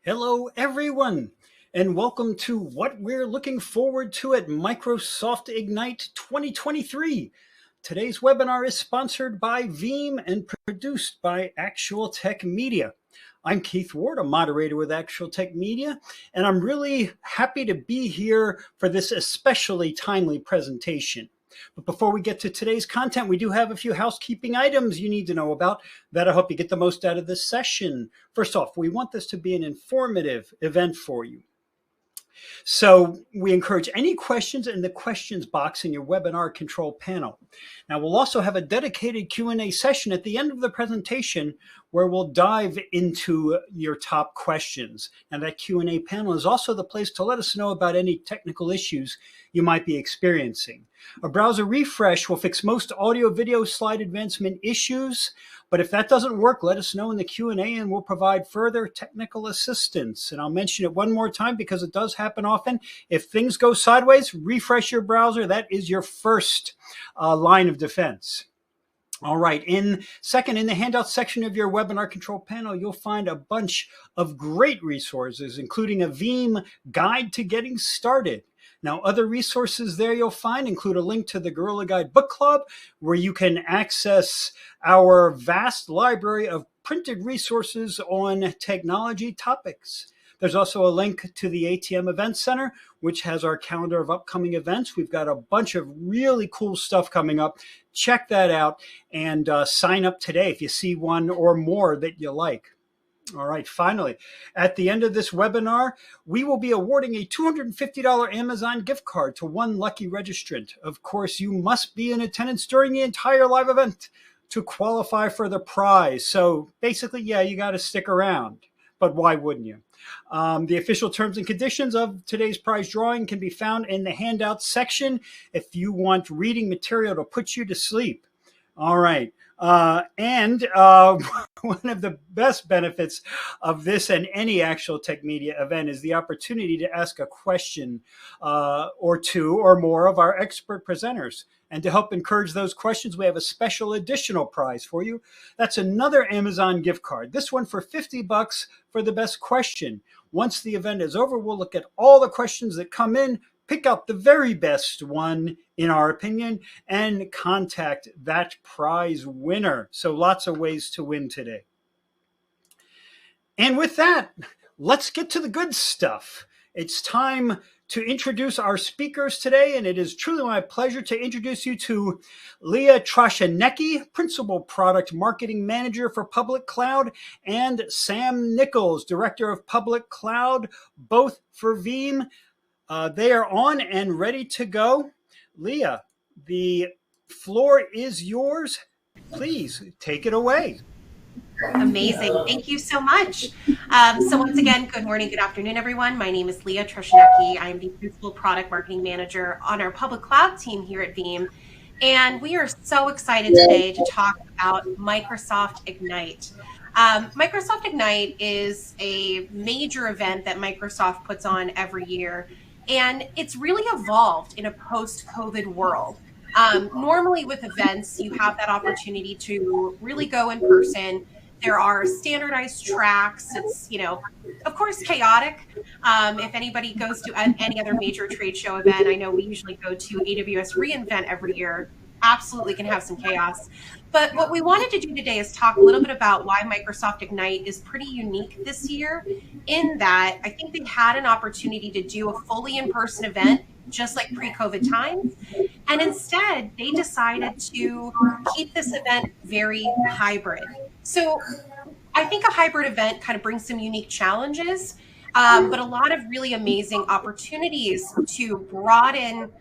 Hello, everyone, and welcome to what we're looking forward to at Microsoft Ignite 2023. Today's webinar is sponsored by Veeam and produced by Actual Tech Media. I'm Keith Ward, a moderator with Actual Tech Media, and I'm really happy to be here for this especially timely presentation. But before we get to today's content, we do have a few housekeeping items you need to know about that'll help you get the most out of this session. First off, we want this to be an informative event for you. So we encourage any questions in the questions box in your webinar control panel. Now we'll also have a dedicated Q&A session at the end of the presentation where we'll dive into your top questions. And that Q&A panel is also the place to let us know about any technical issues you might be experiencing. A browser refresh will fix most audio video slide advancement issues. But if that doesn't work, let us know in the Q&A and we'll provide further technical assistance. And I'll mention it one more time because it does happen often. If things go sideways, refresh your browser. That is your first line of defense. All right, in the handout section of your webinar control panel, you'll find a bunch of great resources, including a Veeam guide to getting started. Now, other resources there you'll find include a link to the Gorilla Guide Book Club, where you can access our vast library of printed resources on technology topics. There's also a link to the ATM Event Center, which has our calendar of upcoming events. We've got a bunch of really cool stuff coming up. Check that out and sign up today if you see one or more that you like. All right, finally, at the end of this webinar, we will be awarding a $250 Amazon gift card to one lucky registrant. Of course, you must be in attendance during the entire live event to qualify for the prize. So basically, yeah, you got to stick around, but why wouldn't you? The official terms and conditions of today's prize drawing can be found in the handout section if you want reading material to put you to sleep. All right. One of the best benefits of this and any Actual Tech Media event is the opportunity to ask a question or two or more of our expert presenters. And to help encourage those questions, we have a special additional prize for you. That's another Amazon gift card, this one for $50 for the best question. Once the event is over, we'll look at all the questions that come in, pick out the very best one, in our opinion, and contact that prize winner. So lots of ways to win today. And with that, let's get to the good stuff. It's time to introduce our speakers today, and it is truly my pleasure to introduce you to Leah Troshanecki, Principal Product Marketing Manager for Public Cloud, and Sam Nichols, Director of Public Cloud, both for Veeam. They are on and ready to go. Leah, the floor is yours. Please take it away. Amazing. Thank you so much. So once again, good morning, good afternoon, everyone. My name is Leah Troshanecki. I am the Principal Product Marketing Manager on our Public Cloud team here at Veeam. And we are so excited today to talk about Microsoft Ignite. Microsoft Ignite is a major event that Microsoft puts on every year. And it's really evolved in a post-COVID world. Normally with events, you have that opportunity to really go in person. There are standardized tracks. It's, of course, chaotic. If anybody goes to any other major trade show event, I know we usually go to AWS reInvent every year. Absolutely can have some chaos. But what we wanted to do today is talk a little bit about why Microsoft Ignite is pretty unique this year, in that I think they had an opportunity to do a fully in-person event, just like pre-COVID times. And instead, they decided to keep this event very hybrid. So I think a hybrid event kind of brings some unique challenges, but a lot of really amazing opportunities to broaden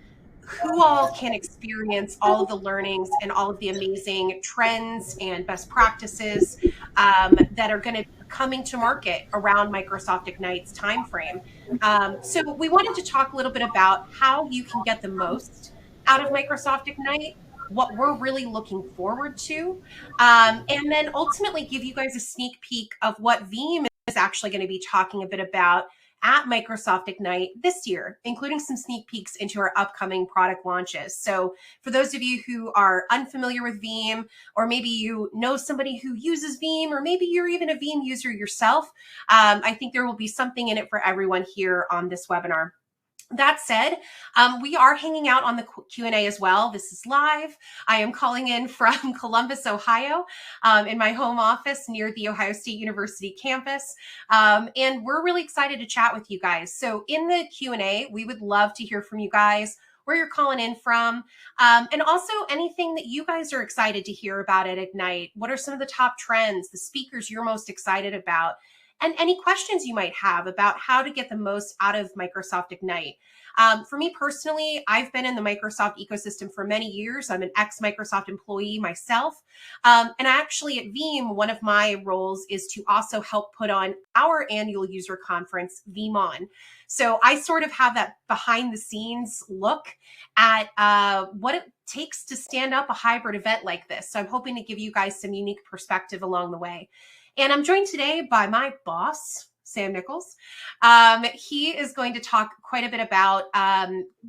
who all can experience all of the learnings and all of the amazing trends and best practices that are going to be coming to market around Microsoft Ignite's timeframe. So we wanted to talk a little bit about how you can get the most out of Microsoft Ignite, what we're really looking forward to, and then ultimately give you guys a sneak peek of what Veeam is is actually going to be talking a bit about at Microsoft Ignite this year, including some sneak peeks into our upcoming product launches. So for those of you who are unfamiliar with Veeam, or maybe you know somebody who uses Veeam, or maybe you're even a Veeam user yourself, I think there will be something in it for everyone here on this webinar. That said, we are hanging out on the Q&A as well. This is live. I am calling in from Columbus, Ohio, in my home office near the Ohio State University campus. And we're really excited to chat with you guys. So in the Q&A, we would love to hear from you guys, where you're calling in from, and also anything that you guys are excited to hear about at Ignite. What are some of the top trends, the speakers you're most excited about? And any questions you might have about how to get the most out of Microsoft Ignite. For me personally, I've been in the Microsoft ecosystem for many years. I'm an ex-Microsoft employee myself. And actually at Veeam, one of my roles is to also help put on our annual user conference, VeeamON. So I sort of have that behind the scenes look at what it takes to stand up a hybrid event like this. So I'm hoping to give you guys some unique perspective along the way. And I'm joined today by my boss, Sam Nichols. He is going to talk quite a bit about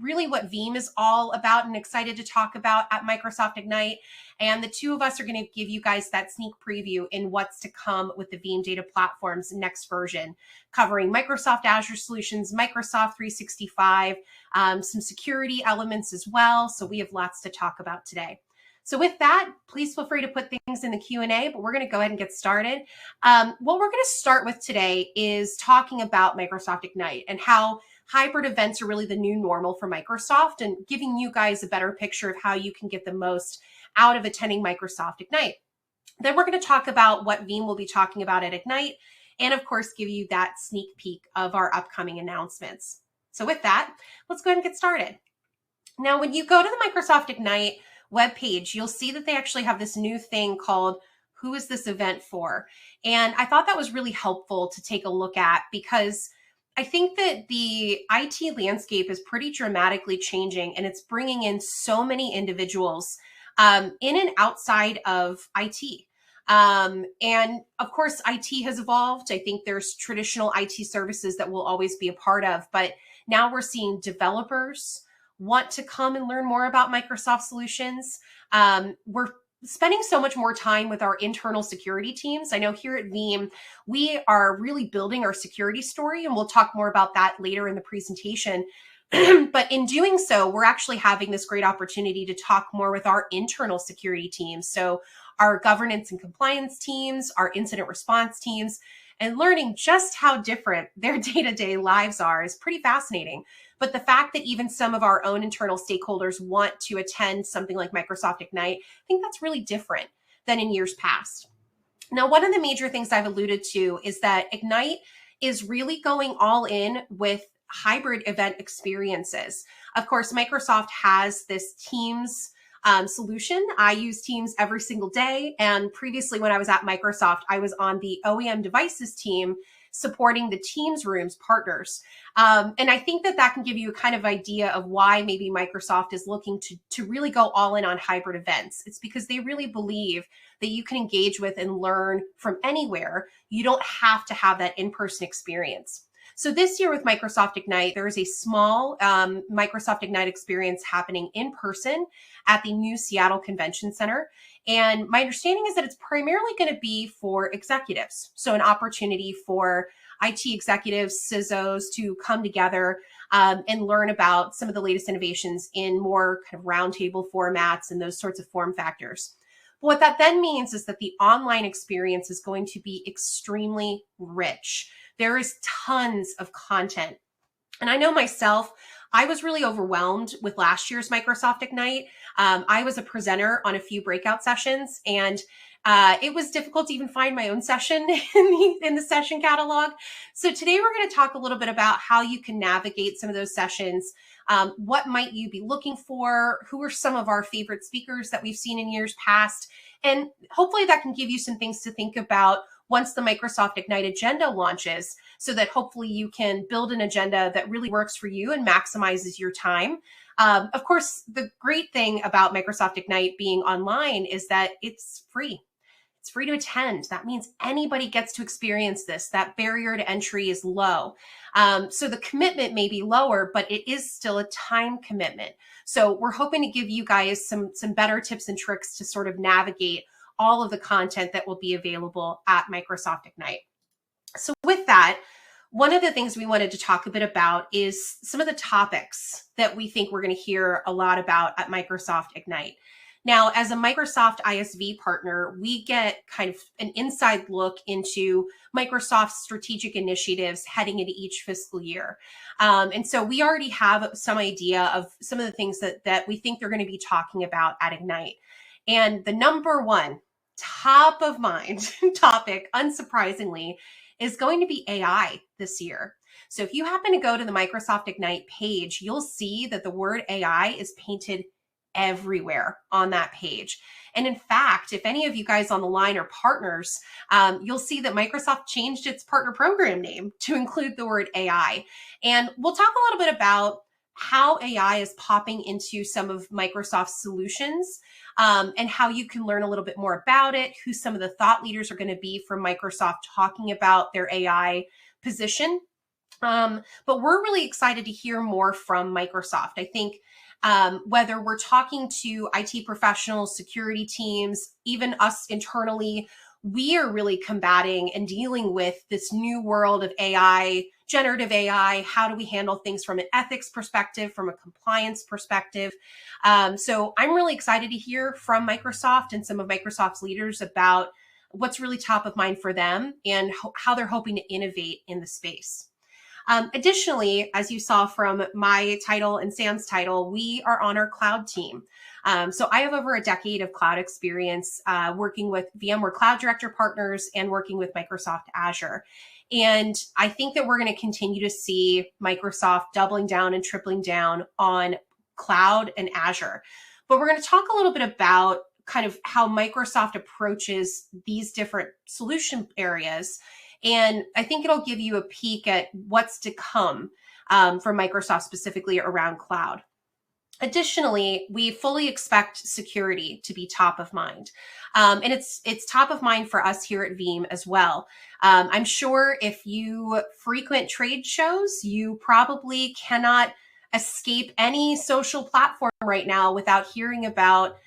really what Veeam is all about and excited to talk about at Microsoft Ignite. And the two of us are going to give you guys that sneak preview in what's to come with the Veeam Data Platform's next version, covering Microsoft Azure solutions, Microsoft 365, some security elements as well. So we have lots to talk about today. So with that, please feel free to put things in the Q&A, but we're going to go ahead and get started. What we're going to start with today is talking about Microsoft Ignite and how hybrid events are really the new normal for Microsoft, and giving you guys a better picture of how you can get the most out of attending Microsoft Ignite. Then we're going to talk about what Veeam will be talking about at Ignite, and of course, give you that sneak peek of our upcoming announcements. So with that, let's go ahead and get started. Now, when you go to the Microsoft Ignite webpage, you'll see that they actually have this new thing called "Who is this event for?" And I thought that was really helpful to take a look at, because I think that the IT landscape is pretty dramatically changing, and it's bringing in so many individuals in and outside of IT. And of course, IT has evolved. I think there's traditional IT services that we'll always be a part of, but now we're seeing developers want to come and learn more about Microsoft solutions. We're spending so much more time with our internal security teams. I know here at Veeam, we are really building our security story, and we'll talk more about that later in the presentation. But in doing so, we're actually having this great opportunity to talk more with our internal security teams. So our governance and compliance teams, our incident response teams, and learning just how different their day-to-day lives are is pretty fascinating. But the fact that even some of our own internal stakeholders want to attend something like Microsoft Ignite, I think that's really different than in years past. Now, one of the major things I've alluded to is that Ignite is really going all in with hybrid event experiences. Of course, Microsoft has this Teams solution. I use Teams every single day. And previously, when I was at Microsoft, I was on the OEM devices team supporting the Teams Rooms partners. And I think that that can give you a kind of idea of why maybe Microsoft is looking to really go all in on hybrid events. It's because they really believe that you can engage with and learn from anywhere. You don't have to have that in-person experience. So this year with Microsoft Ignite, there is a small Microsoft Ignite experience happening in person at the new Seattle Convention Center. And my understanding is that it's primarily going to be for executives. So an opportunity for IT executives, CISOs to come together and learn about some of the latest innovations in more kind of roundtable formats and those sorts of form factors. But what that then means is that the online experience is going to be extremely rich. There is tons of content. And I know myself, I was really overwhelmed with last year's Microsoft Ignite. I was a presenter on a few breakout sessions, and it was difficult to even find my own session in the session catalog. So today we're going to talk a little bit about how you can navigate some of those sessions. What might you be looking for? Who are some of our favorite speakers that we've seen in years past? And hopefully that can give you some things to think about once the Microsoft Ignite agenda launches, so that hopefully you can build an agenda that really works for you and maximizes your time. Of course, the great thing about Microsoft Ignite being online is that it's free. It's free to attend. That means anybody gets to experience this. That barrier to entry is low. So the commitment may be lower, but it is still a time commitment. So we're hoping to give you guys some better tips and tricks to sort of navigate all of the content that will be available at Microsoft Ignite. So with that, one of the things we wanted to talk a bit about is some of the topics that we think we're going to hear a lot about at Microsoft Ignite. Now, as a Microsoft ISV partner, we get kind of an inside look into Microsoft's strategic initiatives heading into each fiscal year. And so we already have some idea of some of the things that we think they're going to be talking about at Ignite. And the number one top of mind topic, unsurprisingly, is going to be AI this year. So if you happen to go to the Microsoft Ignite page, you'll see that the word AI is painted everywhere on that page. And in fact, if any of you guys on the line are partners, you'll see that Microsoft changed its partner program name to include the word AI. And we'll talk a little bit about how AI is popping into some of Microsoft's solutions, and how you can learn a little bit more about it, who some of the thought leaders are going to be from Microsoft talking about their AI position. But we're really excited to hear more from Microsoft. I think whether we're talking to IT professionals, security teams, even us internally, we are really combating and dealing with this new world of AI, generative AI. How do we handle things from an ethics perspective, from a compliance perspective? So I'm really excited to hear from Microsoft and some of Microsoft's leaders about what's really top of mind for them and how they're hoping to innovate in the space. Additionally, as you saw from my title and Sam's title, we are on our cloud team. So I have over a decade of cloud experience working with VMware Cloud Director partners and working with Microsoft Azure. And I think that we're going to continue to see Microsoft doubling down and tripling down on cloud and Azure. But we're going to talk a little bit about kind of how Microsoft approaches these different solution areas. And I think it'll give you a peek at what's to come from Microsoft specifically around cloud. Additionally, we fully expect security to be top of mind. And it's top of mind for us here at Veeam as well. I'm sure if you frequent trade shows, you probably cannot escape any social platform right now without hearing about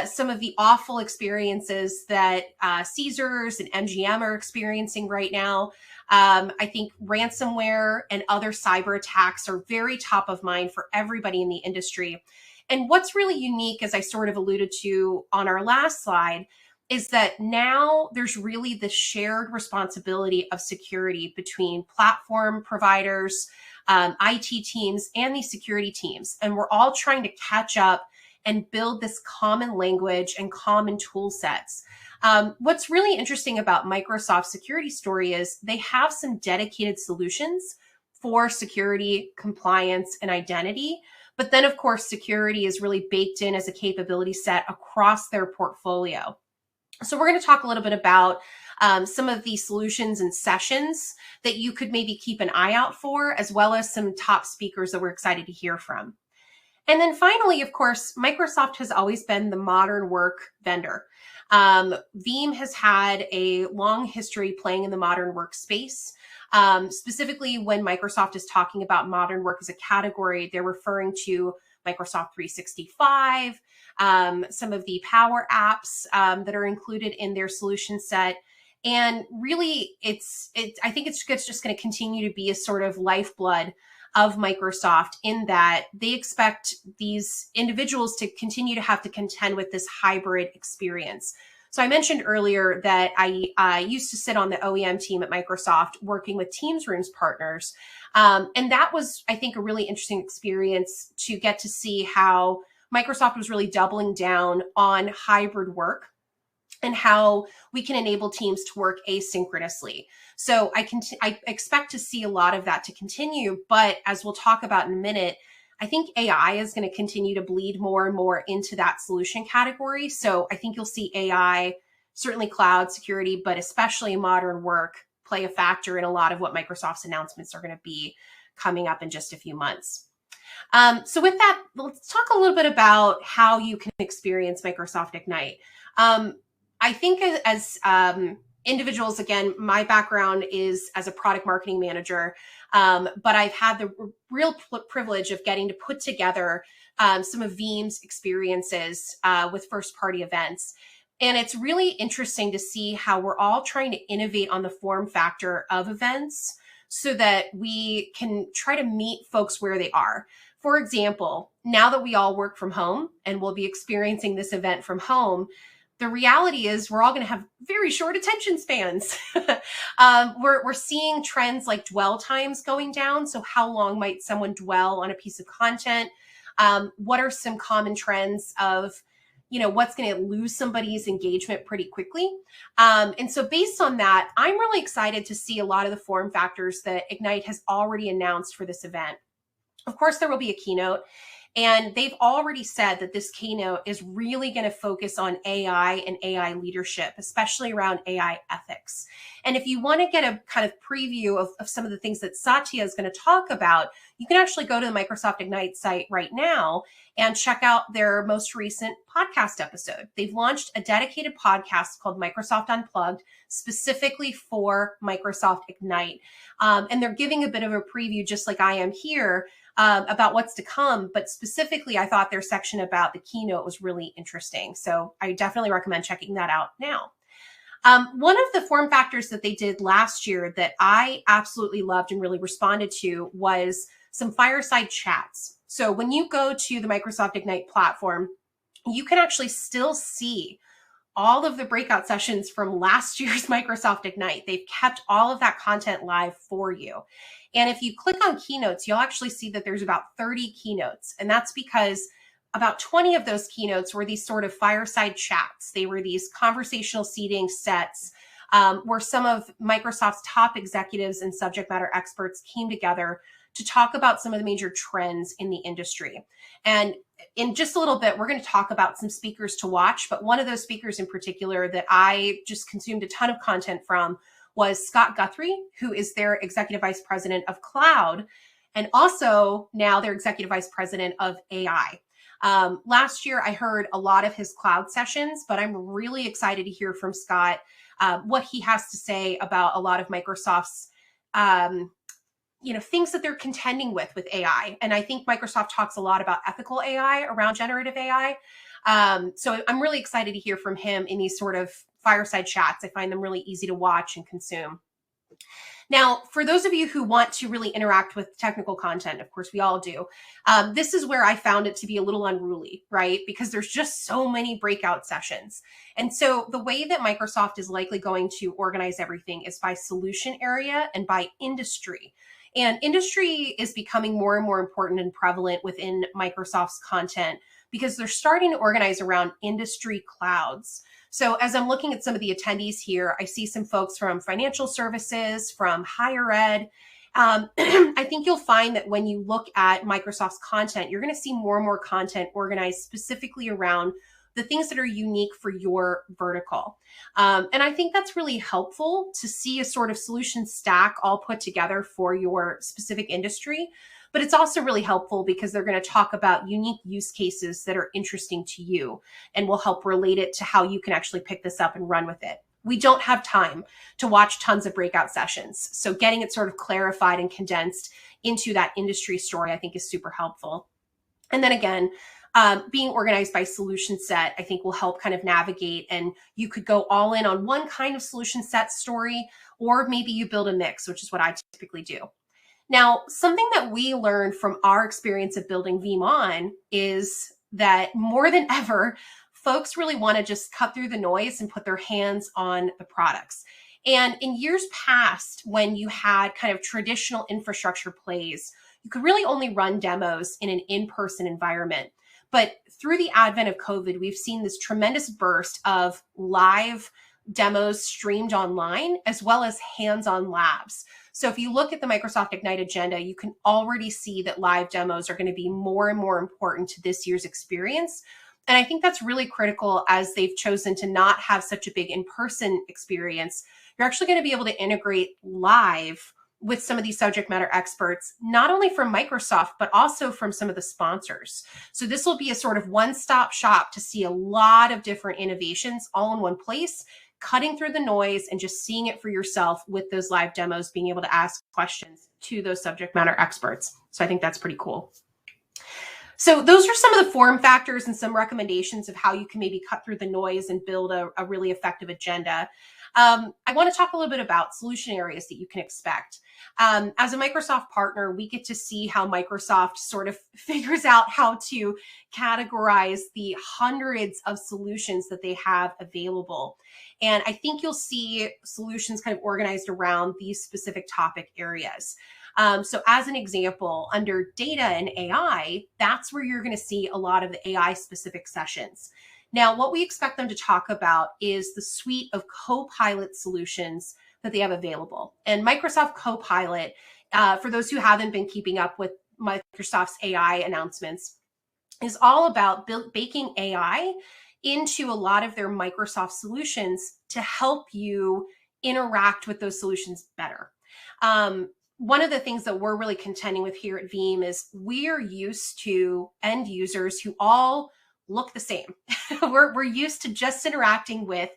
some of the awful experiences that Caesars and MGM are experiencing right now. I think ransomware and other cyber attacks are very top of mind for everybody in the industry. And what's really unique, as I sort of alluded to on our last slide, is that now there's really the shared responsibility of security between platform providers, IT teams, and these security teams. And we're all trying to catch up and build this common language and common tool sets. What's really interesting about Microsoft's security story is they have some dedicated solutions for security, compliance, and identity. But then, of course, security is really baked in as a capability set across their portfolio. So we're going to talk a little bit about some of the solutions and sessions that you could maybe keep an eye out for, as well as some top speakers that we're excited to hear from. And then finally, of course, Microsoft has always been the modern work vendor. Veeam has had a long history playing in the modern workspace. Specifically, when Microsoft is talking about modern work as a category, they're referring to Microsoft 365, some of the Power Apps that are included in their solution set. And really, I think it's just going to continue to be a sort of lifeblood of Microsoft, in that they expect these individuals to continue to have to contend with this hybrid experience. So I mentioned earlier that I used to sit on the OEM team at Microsoft working with Teams Rooms partners. And that was, I think, a really interesting experience to get to see how Microsoft was really doubling down on hybrid work and how we can enable teams to work asynchronously. So I expect to see a lot of that to continue, but as we'll talk about in a minute, I think AI is going to continue to bleed more and more into that solution category. So I think you'll see AI, certainly cloud security, but especially modern work, play a factor in a lot of what Microsoft's announcements are going to be coming up in just a few months. So with that, let's talk a little bit about how you can experience Microsoft Ignite. I think as individuals, again, my background is as a product marketing manager, but I've had the real privilege of getting to put together some of Veeam's experiences with first-party events. And it's really interesting to see how we're all trying to innovate on the form factor of events so that we can try to meet folks where they are. For example, now that we all work from home and we'll be experiencing this event from home, the reality is we're all going to have very short attention spans. We're seeing trends like dwell times going down. So how long might someone dwell on a piece of content? What are some common trends of, what's going to lose somebody's engagement pretty quickly? And so based on that, I'm really excited to see a lot of the form factors that Ignite has already announced for this event. Of course, there will be a keynote. And they've already said that this keynote is really going to focus on AI and AI leadership, especially around AI ethics. And if you want to get a kind of preview of some of the things that Satya is going to talk about, you can actually go to the Microsoft Ignite site right now and check out their most recent podcast episode. They've launched a dedicated podcast called Microsoft Unplugged, specifically for Microsoft Ignite. And they're giving a bit of a preview, just like I am here, about what's to come. But specifically, I thought their section about the keynote was really interesting. So I definitely recommend checking that out now. One of the form factors that they did last year that I absolutely loved and really responded to was some fireside chats. So when you go to the Microsoft Ignite platform, you can actually still see all of the breakout sessions from last year's Microsoft Ignite. They've kept all of that content live for you. And if you click on keynotes, you'll actually see that there's about 30 keynotes. And that's because about 20 of those keynotes were these sort of fireside chats. They were these conversational seating sets where some of Microsoft's top executives and subject matter experts came together to talk about some of the major trends in the industry. And in just a little bit, we're going to talk about some speakers to watch. But one of those speakers in particular that I just consumed a ton of content from was Scott Guthrie, who is their Executive Vice President of Cloud, and also now their Executive Vice President of AI. Last year, I heard a lot of his cloud sessions, but I'm really excited to hear from Scott what he has to say about a lot of Microsoft's things that they're contending with AI. And I think Microsoft talks a lot about ethical AI around generative AI. So I'm really excited to hear from him in these sort of fireside chats. I find them really easy to watch and consume. Now, for those of you who want to really interact with technical content, of course, we all do. This is where I found it to be a little unruly, right? Because there's just so many breakout sessions. And so the way that Microsoft is likely going to organize everything is by solution area and by industry. And industry is becoming more and more important and prevalent within Microsoft's content because they're starting to organize around industry clouds. So as I'm looking at some of the attendees here, I see some folks from financial services, from higher ed. I think you'll find that when you look at Microsoft's content, you're going to see more and more content organized specifically around the things that are unique for your vertical. And I think that's really helpful to see a sort of solution stack all put together for your specific industry. But it's also really helpful because they're going to talk about unique use cases that are interesting to you and will help relate it to how you can actually pick this up and run with it. We don't have time to watch tons of breakout sessions. So getting it sort of clarified and condensed into that industry story, I think is super helpful. And then again, being organized by solution set, I think will help kind of navigate, and you could go all in on one kind of solution set story, or maybe you build a mix, which is what I typically do. Now, something that we learned from our experience of building Veeam on is that more than ever, folks really want to just cut through the noise and put their hands on the products. And in years past, when you had kind of traditional infrastructure plays, you could really only run demos in an in-person environment. But through the advent of COVID, we've seen this tremendous burst of live demos streamed online, as well as hands-on labs. So if you look at the Microsoft Ignite agenda, you can already see that live demos are going to be more and more important to this year's experience. And I think that's really critical as they've chosen to not have such a big in-person experience. You're actually going to be able to integrate live with some of these subject matter experts, not only from Microsoft, but also from some of the sponsors. So this will be a sort of one-stop shop to see a lot of different innovations all in one place, cutting through the noise and just seeing it for yourself with those live demos, being able to ask questions to those subject matter experts. So I think that's pretty cool. So those are some of the form factors and some recommendations of how you can maybe cut through the noise and build a really effective agenda. I want to talk a little bit about solution areas that you can expect. As a Microsoft partner, we get to see how Microsoft sort of figures out how to categorize the hundreds of solutions that they have available. And I think you'll see solutions kind of organized around these specific topic areas. So as an example, under data and AI, that's where you're going to see a lot of the AI specific sessions. Now, what we expect them to talk about is the suite of Copilot solutions that they have available. And Microsoft Copilot, for those who haven't been keeping up with Microsoft's AI announcements, is all about baking AI into a lot of their Microsoft solutions to help you interact with those solutions better. One of the things that we're really contending with here at Veeam is we're used to end users who all look the same. We're used to just interacting with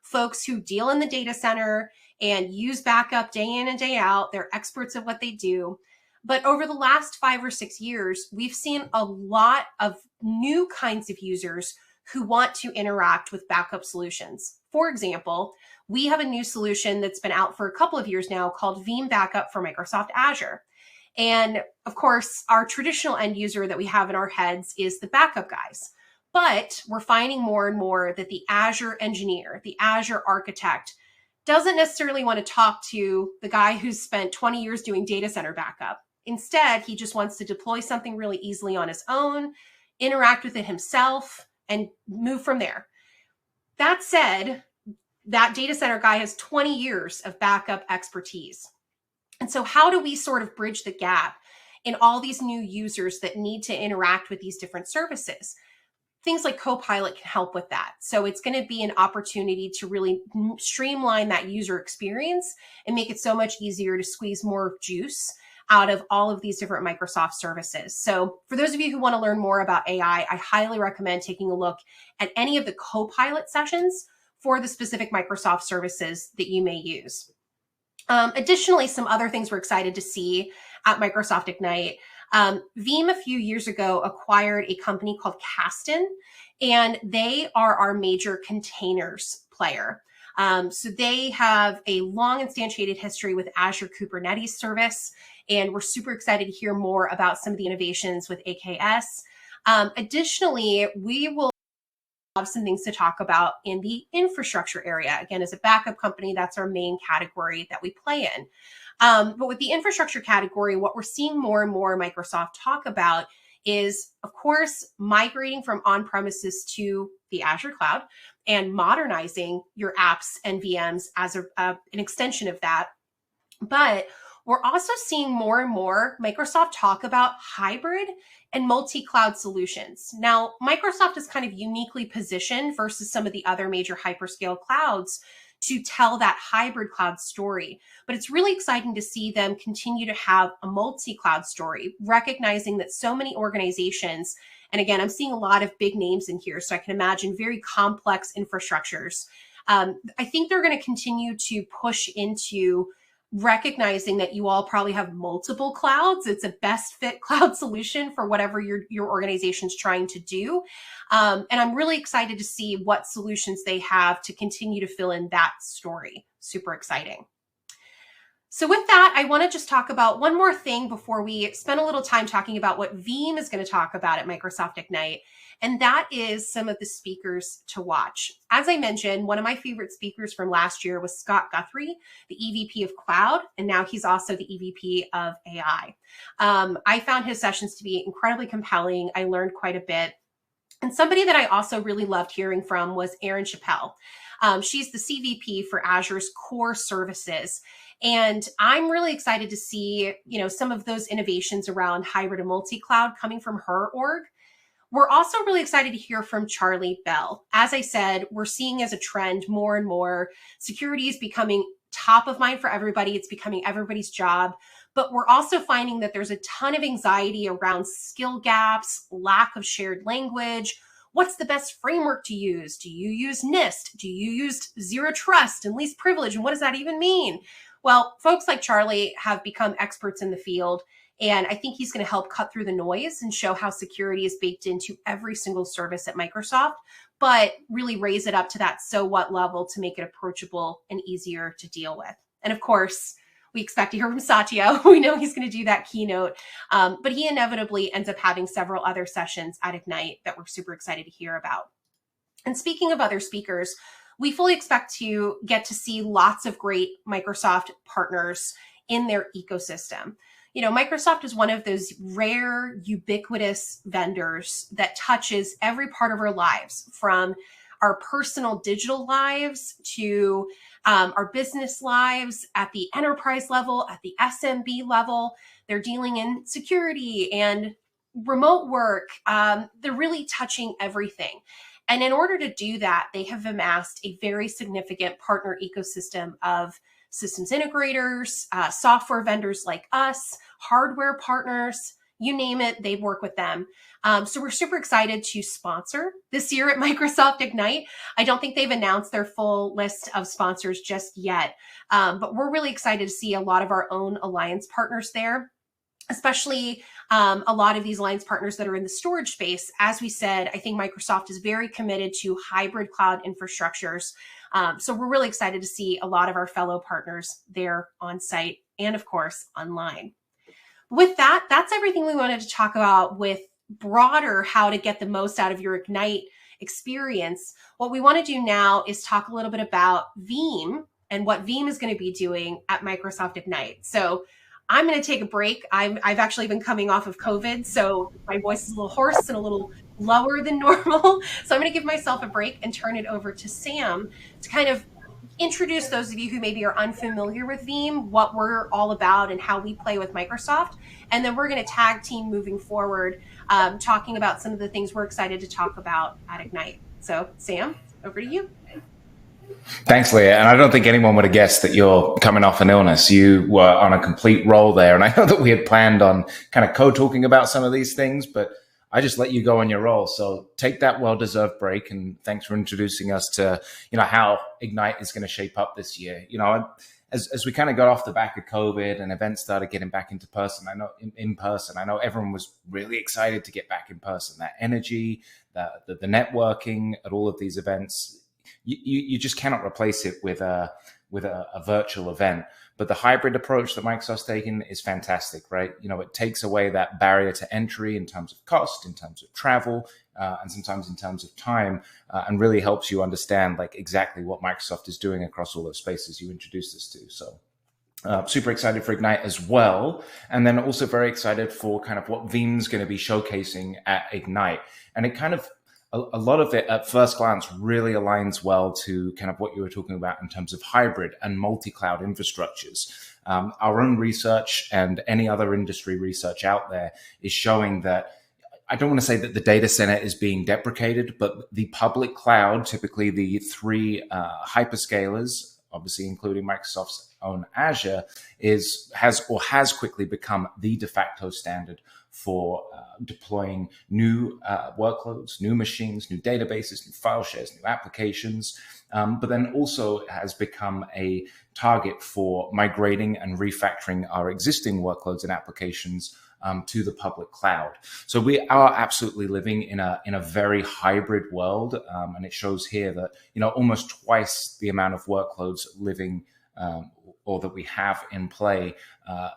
folks who deal in the data center and use backup day in and day out. They're experts at what they do. But over the last 5 or 6 years, we've seen a lot of new kinds of users who want to interact with backup solutions. For example, we have a new solution that's been out for a couple of years now called Veeam Backup for Microsoft Azure. And of course, our traditional end user that we have in our heads is the backup guys. But we're finding more and more that the Azure engineer, the Azure architect, doesn't necessarily want to talk to the guy who's spent 20 years doing data center backup. Instead, he just wants to deploy something really easily on his own, interact with it himself, and move from there. That said, that data center guy has 20 years of backup expertise. And so how do we sort of bridge the gap in all these new users that need to interact with these different services? Things like Copilot can help with that. So it's going to be an opportunity to really streamline that user experience and make it so much easier to squeeze more juice out of all of these different Microsoft services. So for those of you who want to learn more about AI, I highly recommend taking a look at any of the Copilot sessions for the specific Microsoft services that you may use. Additionally, some other things we're excited to see at Microsoft Ignite. Veeam a few years ago acquired a company called Kasten, and they are our major containers player. So they have a long instantiated history with Azure Kubernetes service, and we're super excited to hear more about some of the innovations with AKS. Additionally, we will have some things to talk about in the infrastructure area. Again, as a backup company, that's our main category that we play in. But with the infrastructure category, what we're seeing more and more Microsoft talk about is, of course, migrating from on-premises to the Azure cloud and modernizing your apps and VMs as an extension of that. But we're also seeing more and more Microsoft talk about hybrid and multi-cloud solutions. Now, Microsoft is kind of uniquely positioned versus some of the other major hyperscale clouds to tell that hybrid cloud story. But it's really exciting to see them continue to have a multi-cloud story, recognizing that so many organizations, and again, I'm seeing a lot of big names in here, so I can imagine very complex infrastructures. I think they're going to continue to push into recognizing that you all probably have multiple clouds. It's a best fit cloud solution for whatever your organization's trying to do. And I'm really excited to see what solutions they have to continue to fill in that story. Super exciting. So with that, I want to just talk about one more thing before we spend a little time talking about what Veeam is going to talk about at Microsoft Ignite. And that is some of the speakers to watch. As I mentioned, one of my favorite speakers from last year was Scott Guthrie, the EVP of Cloud, and now he's also the EVP of AI. I found his sessions to be incredibly compelling. I learned quite a bit. And somebody that I also really loved hearing from was Erin Chappell. She's the CVP for Azure's core services. And I'm really excited to see, some of those innovations around hybrid and multi-cloud coming from her org. We're also really excited to hear from Charlie Bell. As I said, we're seeing as a trend more and more security is becoming top of mind for everybody. It's becoming everybody's job. But we're also finding that there's a ton of anxiety around skill gaps, lack of shared language. What's the best framework to use? Do you use NIST? Do you use zero trust and least privilege? And what does that even mean? Well, folks like Charlie have become experts in the field, and I think he's going to help cut through the noise and show how security is baked into every single service at Microsoft, but really raise it up to that so what level to make it approachable and easier to deal with. And of course, we expect to hear from Satya. We know he's going to do that keynote, but he inevitably ends up having several other sessions at Ignite that we're super excited to hear about. And speaking of other speakers, we fully expect to get to see lots of great Microsoft partners in their ecosystem. You know, Microsoft is one of those rare, ubiquitous vendors that touches every part of our lives, from our personal digital lives to our business lives at the enterprise level, at the SMB level. They're dealing in security and remote work. They're really touching everything. And in order to do that, they have amassed a very significant partner ecosystem of systems integrators, software vendors like us, hardware partners, you name it, they work with them. So we're super excited to sponsor this year at Microsoft Ignite. I don't think they've announced their full list of sponsors just yet, but we're really excited to see a lot of our own alliance partners there, especially a lot of these alliance partners that are in the storage space. As we said, I think Microsoft is very committed to hybrid cloud infrastructures. So we're really excited to see a lot of our fellow partners there on site and, of course, online. With that, that's everything we wanted to talk about with broader how to get the most out of your Ignite experience. What we want to do now is talk a little bit about Veeam and what Veeam is going to be doing at Microsoft Ignite. So I'm going to take a break. I've actually been coming off of COVID, so my voice is a little hoarse and a little lower than normal. So I'm going to give myself a break and turn it over to Sam to kind of introduce those of you who maybe are unfamiliar with Veeam, what we're all about and how we play with Microsoft. And then we're going to tag team moving forward, talking about some of the things we're excited to talk about at Ignite. So Sam, over to you. Thanks, Leah. And I don't think anyone would have guessed that you're coming off an illness. You were on a complete roll there. And I know that we had planned on kind of co-talking about some of these things, but I just let you go on your roll. So take that well-deserved break. And thanks for introducing us to, how Ignite is going to shape up this year. As we kind of got off the back of COVID and events started getting back into person, I know everyone was really excited to get back in person. That energy, the networking at all of these events, you just cannot replace it with a virtual event. But the hybrid approach that Microsoft's taken is fantastic, right? It takes away that barrier to entry in terms of cost, in terms of travel, and sometimes in terms of time, and really helps you understand exactly what Microsoft is doing across all those spaces you introduced us to. So super excited for Ignite as well. And then also very excited for kind of what Veeam's going to be showcasing at Ignite. And it kind of, a lot of it at first glance really aligns well to kind of what you were talking about in terms of hybrid and multi-cloud infrastructures. Our own research and any other industry research out there is showing that, I don't want to say that the data center is being deprecated, but the public cloud, typically the three hyperscalers, obviously including Microsoft's own Azure, has quickly become the de facto standard for deploying new workloads, new machines, new databases, new file shares, new applications, but then also has become a target for migrating and refactoring our existing workloads and applications to the public cloud. So we are absolutely living in a very hybrid world, and it shows here that almost twice the amount of workloads living or that we have in play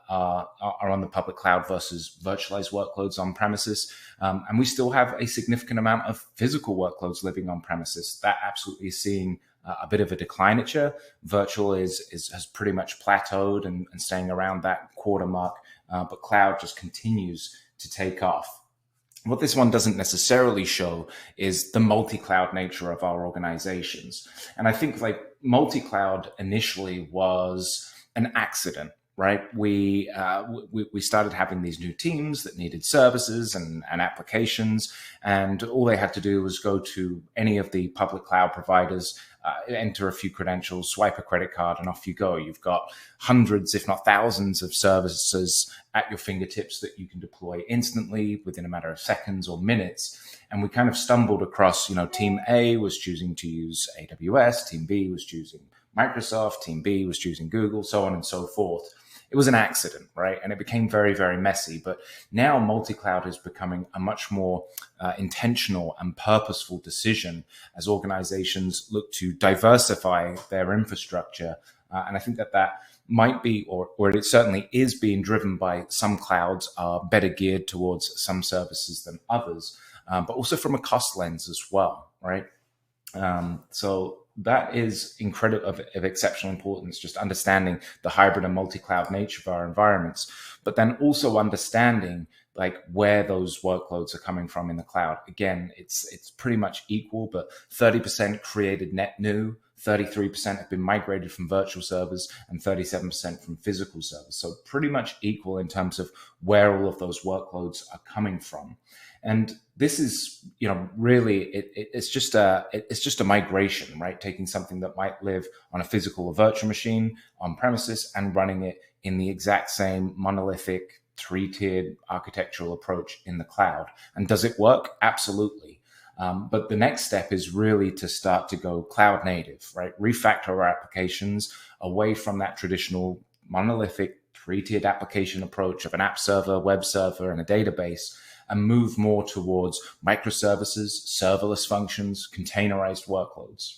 are on the public cloud versus virtualized workloads on premises. And we still have a significant amount of physical workloads living on premises. That absolutely is seeing a bit of a declinature. Virtual has pretty much plateaued and staying around that quarter mark, but cloud just continues to take off. What this one doesn't necessarily show is the multi-cloud nature of our organizations. And I think multi-cloud initially was an accident, right? We started having these new teams that needed services and applications, and all they had to do was go to any of the public cloud providers enter a few credentials, swipe a credit card, and off you go. You've got hundreds, if not thousands, of services at your fingertips that you can deploy instantly within a matter of seconds or minutes. And we kind of stumbled across, Team A was choosing to use AWS, Team B was choosing Microsoft, Team B was choosing Google, so on and so forth. It was an accident, right? And it became very, very messy. But now multi-cloud is becoming a much more intentional and purposeful decision as organizations look to diversify their infrastructure. And I think that might be, or it certainly is being driven by some clouds are better geared towards some services than others, but also from a cost lens as well, right? So that is incredible of exceptional importance, just understanding the hybrid and multi-cloud nature of our environments, but then also understanding like where those workloads are coming from in the cloud. Again, it's pretty much equal, but 30% created net new, 33% have been migrated from virtual servers, and 37% from physical servers. So pretty much equal in terms of where all of those workloads are coming from. And this is, really, it's just a migration, right? Taking something that might live on a physical or virtual machine on premises and running it in the exact same monolithic 3-tiered architectural approach in the cloud. And does it work? Absolutely. But the next step is really to start to go cloud native, right? Refactor our applications away from that traditional monolithic 3-tiered application approach of an app server, web server, and a database, and move more towards microservices, serverless functions, containerized workloads.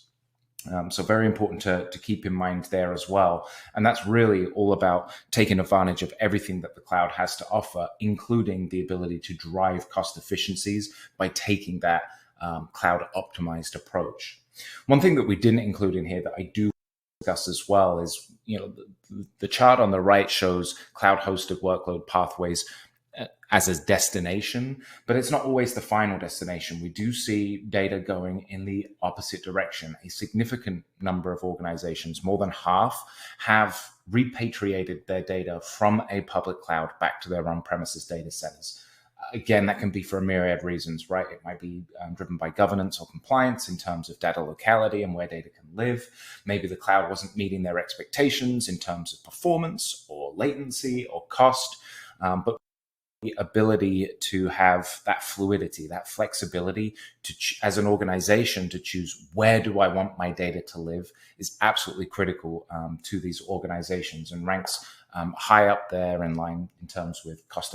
So very important to keep in mind there as well. And that's really all about taking advantage of everything that the cloud has to offer, including the ability to drive cost efficiencies by taking that cloud optimized approach. One thing that we didn't include in here that I do discuss as well is, the chart on the right shows cloud hosted workload pathways as a destination, but it's not always the final destination. We do see data going in the opposite direction. A significant number of organizations, more than half, have repatriated their data from a public cloud back to their on-premises data centers. Again, that can be for a myriad of reasons, right? It might be driven by governance or compliance in terms of data locality and where data can live. Maybe the cloud wasn't meeting their expectations in terms of performance or latency or cost, but the ability to have that fluidity, that flexibility to, as an organization, to choose where do I want my data to live is absolutely critical to these organizations, and ranks high up there in line in terms with cost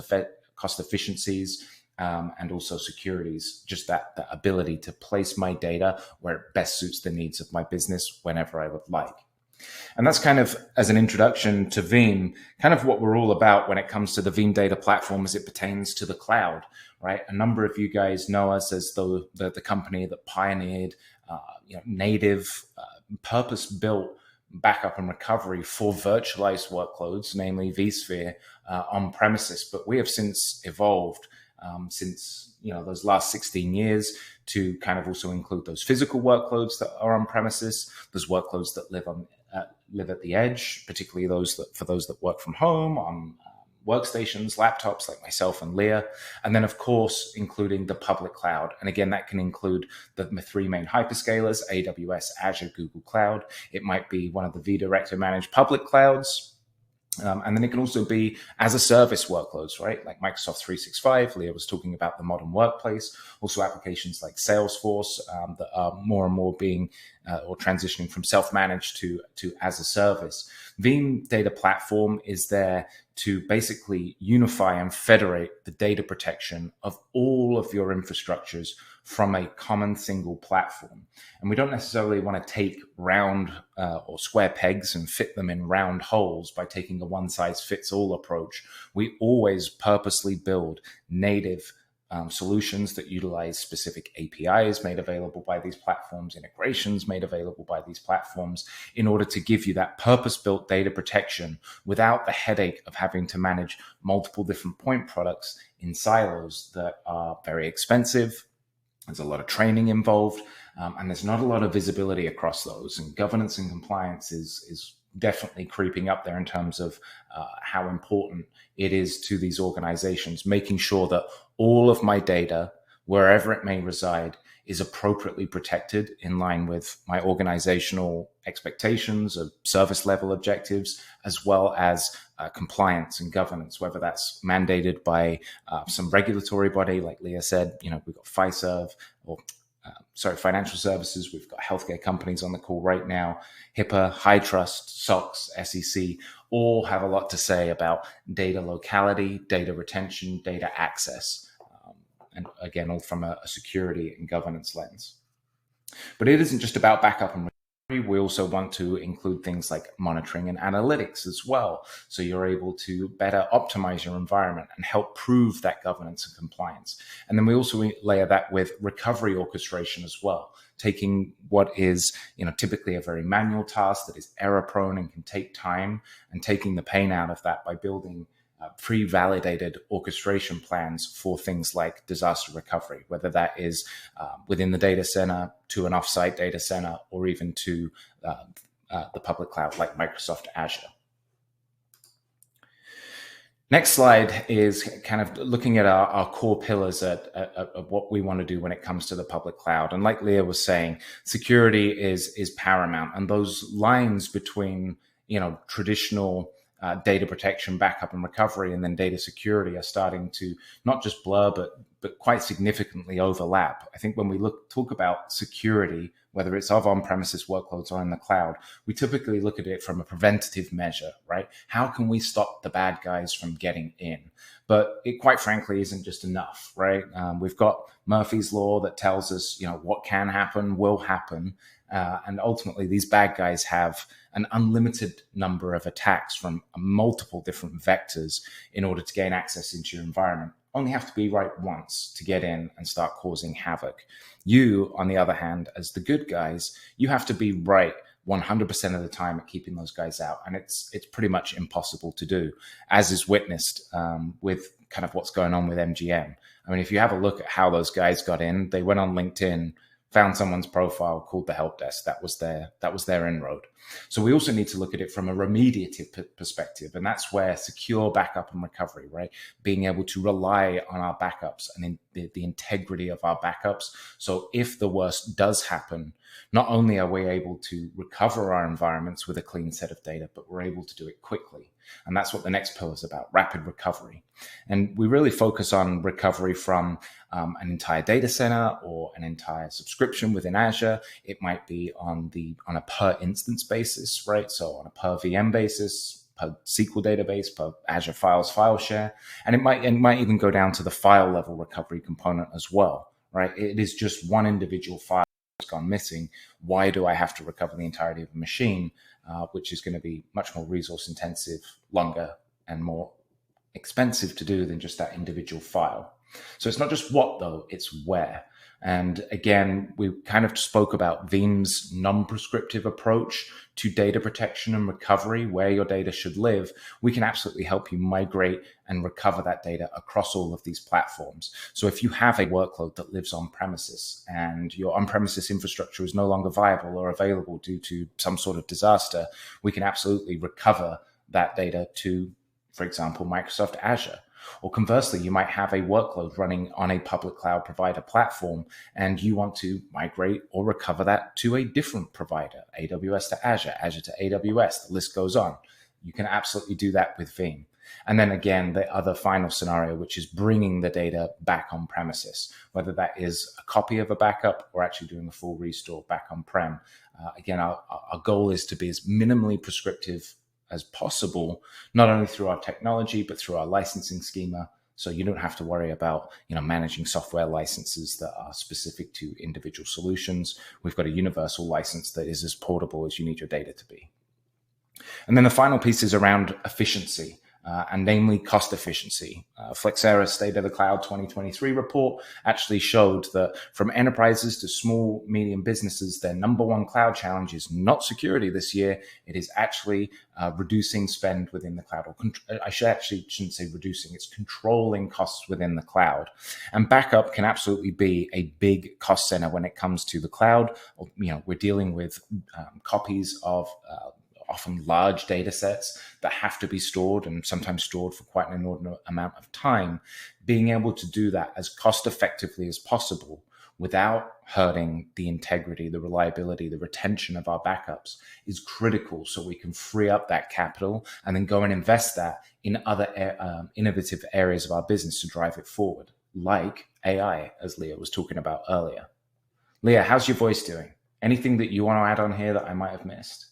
efficiencies and also securities. Just that ability to place my data where it best suits the needs of my business whenever I would like. And that's kind of, as an introduction to Veeam, kind of what we're all about when it comes to the Veeam data platform as it pertains to the cloud, right? A number of you guys know us as the company that pioneered native, purpose-built backup and recovery for virtualized workloads, namely vSphere, on premises. But we have since evolved since those last 16 years to kind of also include those physical workloads that are on premises, those workloads that live at the edge, particularly for those that work from home on workstations, laptops like myself and Leah, and then of course including the public cloud. And again, that can include the 3 main hyperscalers: AWS, Azure, Google Cloud. It might be one of the vDirector managed public clouds. And then it can also be as a service workloads, right? Like Microsoft 365. Leah was talking about the modern workplace. Also applications like Salesforce that are more and more being or transitioning from self-managed to as a service. Veeam Data Platform is there to basically unify and federate the data protection of all of your infrastructures from a common single platform. And we don't necessarily want to take round or square pegs and fit them in round holes by taking a one-size-fits-all approach. We always purposely build native solutions that utilize specific APIs made available by these platforms, integrations made available by these platforms, in order to give you that purpose-built data protection without the headache of having to manage multiple different point products in silos that are very expensive. There's a lot of training involved, and there's not a lot of visibility across those. And governance and compliance is definitely creeping up there in terms of how important it is to these organizations, making sure that all of my data, wherever it may reside, is appropriately protected in line with my organizational expectations of service level objectives, as well as compliance and governance, whether that's mandated by some regulatory body, like Leah said. We've got FISERV, or financial services. We've got healthcare companies on the call right now. HIPAA, High Trust, SOX, SEC, all have a lot to say about data locality, data retention, data access. And again, all from a security and governance lens. But it isn't just about backup and recovery. We also want to include things like monitoring and analytics as well. So you're able to better optimize your environment and help prove that governance and compliance. And then we also layer that with recovery orchestration as well, taking what is typically a very manual task that is error prone and can take time, and taking the pain out of that by building pre-validated orchestration plans for things like disaster recovery, whether that is within the data center, to an offsite data center, or even to the public cloud like Microsoft Azure. Next slide is kind of looking at our core pillars of what we want to do when it comes to the public cloud. And like Leah was saying, security is paramount. And those lines between traditional data protection, backup and recovery, and then data security are starting to not just blur, but quite significantly overlap. I think when we talk about security, whether it's of on-premises workloads or in the cloud, we typically look at it from a preventative measure, right? How can we stop the bad guys from getting in? But it quite frankly isn't just enough, right? We've got Murphy's Law that tells us, what can happen will happen. And ultimately, these bad guys have an unlimited number of attacks from multiple different vectors in order to gain access into your environment. Only have to be right once to get in and start causing havoc. You, on the other hand, as the good guys, you have to be right 100% of the time at keeping those guys out. And it's pretty much impossible to do, as is witnessed with kind of what's going on with MGM. I mean, if you have a look at how those guys got in, they went on LinkedIn, found someone's profile, called the help desk. That was their inroad. So we also need to look at it from a remediative perspective, and that's where secure backup and recovery, right? Being able to rely on our backups and the integrity of our backups. So if the worst does happen, not only are we able to recover our environments with a clean set of data, but we're able to do it quickly. And that's what the next pillar is about, rapid recovery. And we really focus on recovery from an entire data center or an entire subscription within Azure. It might be on a per instance basis, right? So on a per VM basis, per SQL database, per Azure Files file share. And it might even go down to the file level recovery component as well, right? It is just one individual file that's gone missing. Why do I have to recover the entirety of a machine, which is going to be much more resource intensive, longer, and more expensive to do than just that individual file? So it's not just what, though, it's where. And again, we kind of spoke about Veeam's non-prescriptive approach to data protection and recovery, where your data should live. We can absolutely help you migrate and recover that data across all of these platforms. So if you have a workload that lives on premises and your on-premises infrastructure is no longer viable or available due to some sort of disaster, we can absolutely recover that data to, for example, Microsoft Azure. Or conversely, you might have a workload running on a public cloud provider platform and you want to migrate or recover that to a different provider, AWS to Azure, Azure to AWS, the list goes on. You can absolutely do that with Veeam. And then again, the other final scenario, which is bringing the data back on premises, whether that is a copy of a backup or actually doing a full restore back on prem. Again, our goal is to be as minimally prescriptive as possible, not only through our technology, but through our licensing schema. So you don't have to worry about, managing software licenses that are specific to individual solutions. We've got a universal license that is as portable as you need your data to be. And then the final piece is around efficiency. And namely cost efficiency. Flexera's State of the Cloud 2023 report actually showed that from enterprises to small, medium businesses, their number one cloud challenge is not security this year. It is actually reducing spend within the cloud. Or I shouldn't say reducing, it's controlling costs within the cloud. And backup can absolutely be a big cost center when it comes to the cloud. We're dealing with copies of often large data sets that have to be stored and sometimes stored for quite an inordinate amount of time. Being able to do that as cost effectively as possible without hurting the integrity, the reliability, the retention of our backups is critical, so we can free up that capital and then go and invest that in other innovative areas of our business to drive it forward, like AI, as Leah was talking about earlier. Leah, how's your voice doing? Anything that you want to add on here that I might have missed?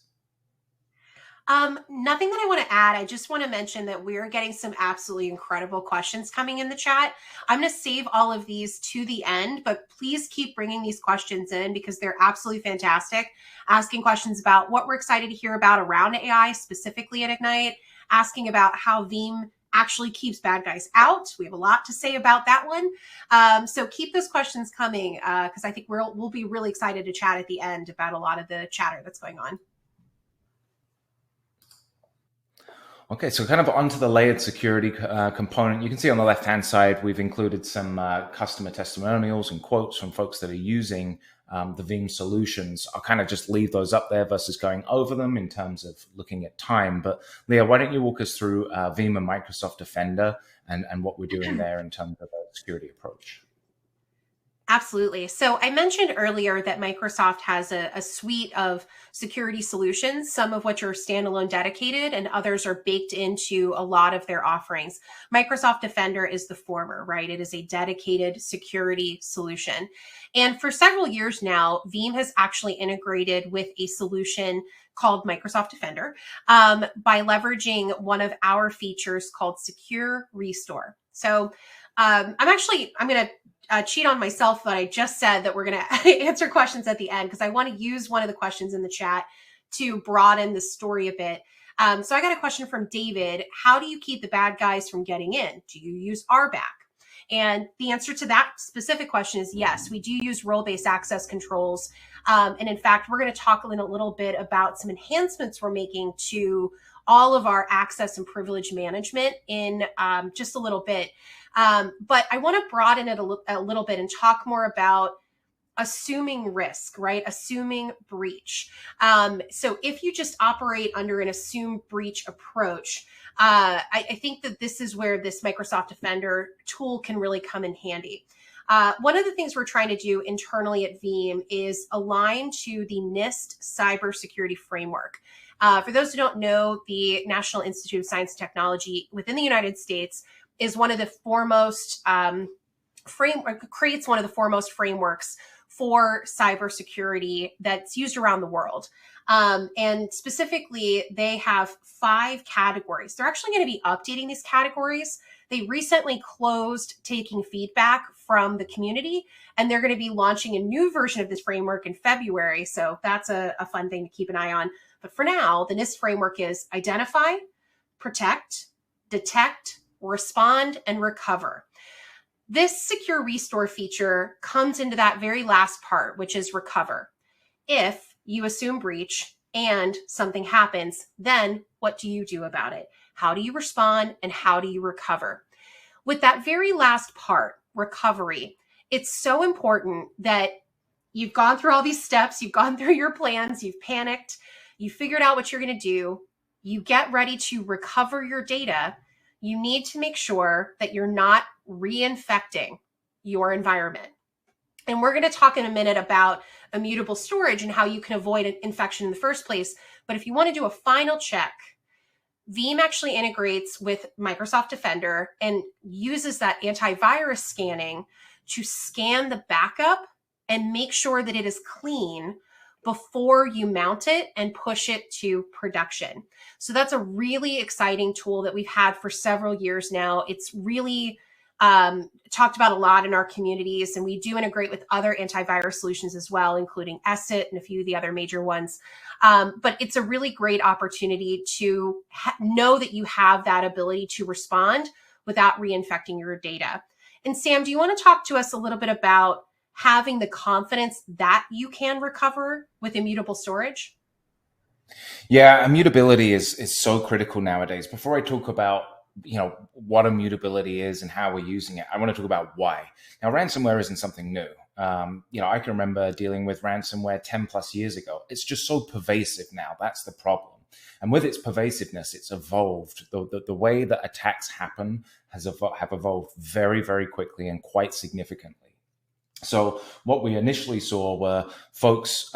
Nothing that I want to add. I just want to mention that we're getting some absolutely incredible questions coming in the chat. I'm going to save all of these to the end, but please keep bringing these questions in because they're absolutely fantastic. Asking questions about what we're excited to hear about around AI, specifically at Ignite, asking about how Veeam actually keeps bad guys out. We have a lot to say about that one. So keep those questions coming because I think we'll be really excited to chat at the end about a lot of the chatter that's going on. Okay, so kind of onto the layered security component. You can see on the left-hand side, we've included some customer testimonials and quotes from folks that are using the Veeam solutions. I'll kind of just leave those up there versus going over them in terms of looking at time. But Leah, why don't you walk us through Veeam and Microsoft Defender and what we're doing there in terms of a security approach? Absolutely. So I mentioned earlier that Microsoft has a suite of security solutions, some of which are standalone dedicated and others are baked into a lot of their offerings. Microsoft Defender is the former, right? It is a dedicated security solution. And for several years now, Veeam has actually integrated with a solution called Microsoft Defender by leveraging one of our features called Secure Restore. So I'm going to cheat on myself, but I just said that we're going to answer questions at the end because I want to use one of the questions in the chat to broaden the story a bit. So I got a question from David. How do you keep the bad guys from getting in? Do you use RBAC? And the answer to that specific question is yes, we do use role-based access controls. And in fact, we're going to talk in a little bit about some enhancements we're making to all of our access and privilege management in just a little bit. But I want to broaden it a little bit and talk more about assuming risk, right? Assuming breach. So if you just operate under an assume breach approach, I think that this is where this Microsoft Defender tool can really come in handy. One of the things we're trying to do internally at Veeam is align to the NIST cybersecurity framework. For those who don't know, the National Institute of Science and Technology within the United States is one of the foremost creates one of the foremost frameworks for cybersecurity that's used around the world. And specifically, they have 5 categories. They're actually going to be updating these categories. They recently closed taking feedback from the community, and they're going to be launching a new version of this framework in February. So that's a fun thing to keep an eye on. But for now, the NIST framework is identify, protect, detect, respond, and recover. This secure restore feature comes into that very last part, which is recover. If you assume breach and something happens, then what do you do about it? How do you respond and how do you recover? With that very last part, recovery, it's so important that you've gone through all these steps, you've gone through your plans, you've panicked, you figured out what you're going to do, you get ready to recover your data. You need to make sure that you're not reinfecting your environment. And we're going to talk in a minute about immutable storage and how you can avoid an infection in the first place. But if you want to do a final check, Veeam actually integrates with Microsoft Defender and uses that antivirus scanning to scan the backup and make sure that it is clean before you mount it and push it to production. So that's a really exciting tool that we've had for several years now. It's really talked about a lot in our communities, and we do integrate with other antivirus solutions as well, including ESET and a few of the other major ones. But it's a really great opportunity to know that you have that ability to respond without reinfecting your data. And Sam, do you want to talk to us a little bit about having the confidence that you can recover with immutable storage? Yeah, immutability is so critical nowadays. Before I talk about what immutability is and how we're using it, I want to talk about why. Now, ransomware isn't something new. I can remember dealing with ransomware 10 plus years ago. It's just so pervasive now. That's the problem. And with its pervasiveness, it's evolved. The way that attacks happen have evolved very, very quickly and quite significantly. So what we initially saw were folks,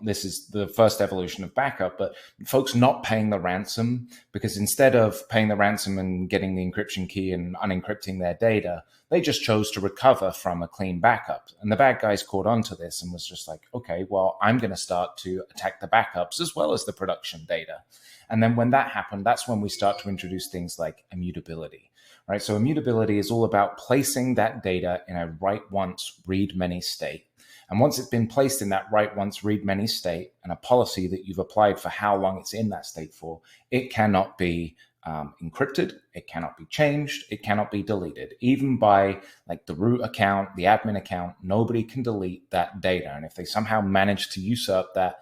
this is the first evolution of backup, but folks not paying the ransom, because instead of paying the ransom and getting the encryption key and unencrypting their data, they just chose to recover from a clean backup. And the bad guys caught on to this and was just like, okay, well, I'm going to start to attack the backups as well as the production data. And then when that happened, that's when we start to introduce things like immutability. Right, so immutability is all about placing that data in a write once, read many state. And once it's been placed in that write once, read many state, and a policy that you've applied for how long it's in that state for, it cannot be encrypted, it cannot be changed, it cannot be deleted. Even by like the root account, the admin account, nobody can delete that data. And if they somehow manage to usurp that,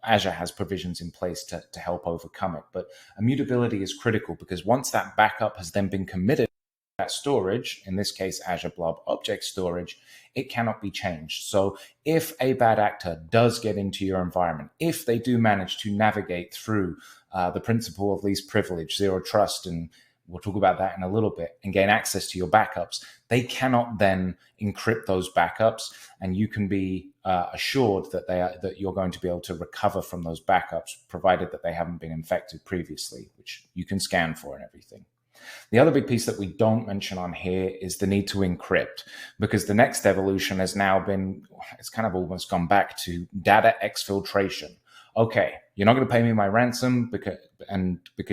Azure has provisions in place to help overcome it. But immutability is critical, because once that backup has then been committed to that storage, in this case, Azure Blob Object Storage, it cannot be changed. So if a bad actor does get into your environment, if they do manage to navigate through the principle of least privilege, zero trust, and we'll talk about that in a little bit, and gain access to your backups, they cannot then encrypt those backups, and you can be assured that you're going to be able to recover from those backups, provided that they haven't been infected previously, which you can scan for and everything. The other big piece that we don't mention on here is the need to encrypt, because the next evolution has now been, it's kind of almost gone back to data exfiltration. Okay, you're not going to pay me my ransom because